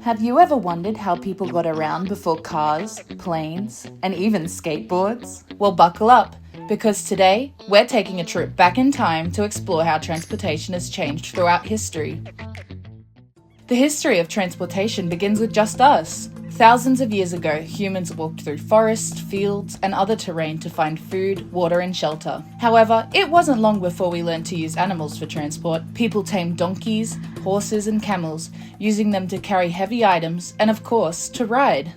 Have you ever wondered how people got around before cars, planes, and even skateboards? Well, buckle up, because today we're taking a trip back in time to explore how transportation has changed throughout history. The history of transportation begins with just us. Thousands of years ago, humans walked through forests, fields, and other terrain to find food, water, and shelter. However, it wasn't long before we learned to use animals for transport. People tamed donkeys, horses, and camels, using them to carry heavy items and, of course, to ride.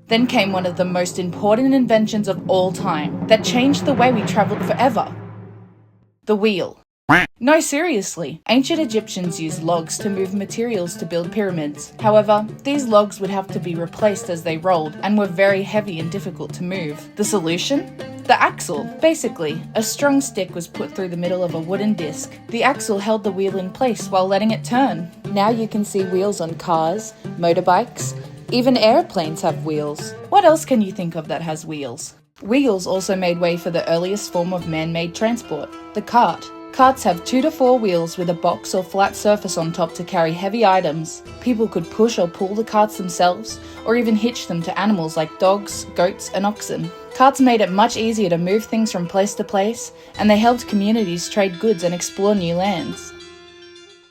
Then came one of the most important inventions of all time that changed the way we traveled forever: the wheel. No, seriously. Ancient Egyptians used logs to move materials to build pyramids. However, these logs would have to be replaced as they rolled and were very heavy and difficult to move. The solution? The axle. Basically, a strong stick was put through the middle of a wooden disc. The axle held the wheel in place while letting it turn. Now you can see wheels on cars, motorbikes, even airplanes have wheels. What else can you think of that has wheels? Wheels also made way for the earliest form of man-made transport, the cart. Carts have 2 to 4 wheels with a box or flat surface on top to carry heavy items. People could push or pull the carts themselves, or even hitch them to animals like dogs, goats, and oxen. Carts made it much easier to move things from place to place, and they helped communities trade goods and explore new lands.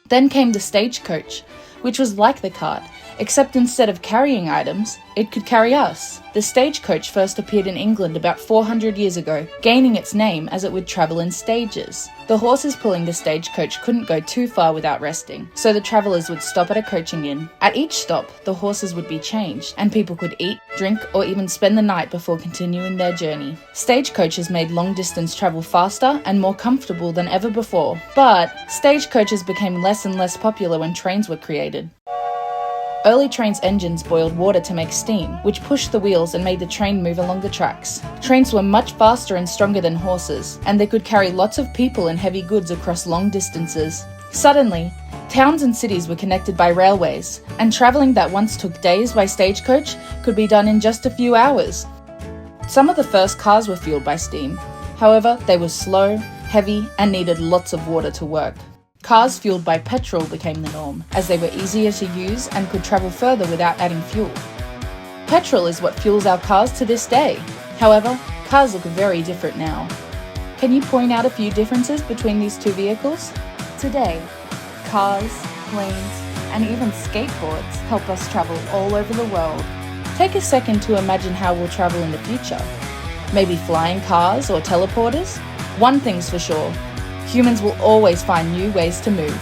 Then came the stagecoach, which was like the cart, except instead of carrying items, it could carry us. The stagecoach first appeared in England about 400 years ago, gaining its name as it would travel in stages. The horses pulling the stagecoach couldn't go too far without resting, so the travellers would stop at a coaching inn. At each stop, the horses would be changed, and people could eat, drink, or even spend the night before continuing their journey. Stagecoaches made long-distance travel faster and more comfortable than ever before, but stagecoaches became less and less popular when trains were created. Early trains' engines boiled water to make steam, which pushed the wheels and made the train move along the tracks. Trains were much faster and stronger than horses, and they could carry lots of people and heavy goods across long distances. Suddenly, towns and cities were connected by railways, and travelling that once took days by stagecoach could be done in just a few hours. Some of the first cars were fueled by steam. However, they were slow, heavy, and needed lots of water to work. Cars fueled by petrol became the norm, as they were easier to use and could travel further without adding fuel. Petrol is what fuels our cars to this day. However, cars look very different now. Can you point out a few differences between these two vehicles? Today, cars, planes, and even skateboards help us travel all over the world. Take a second to imagine how we'll travel in the future. Maybe flying cars or teleporters? One thing's for sure: humans will always find new ways to move.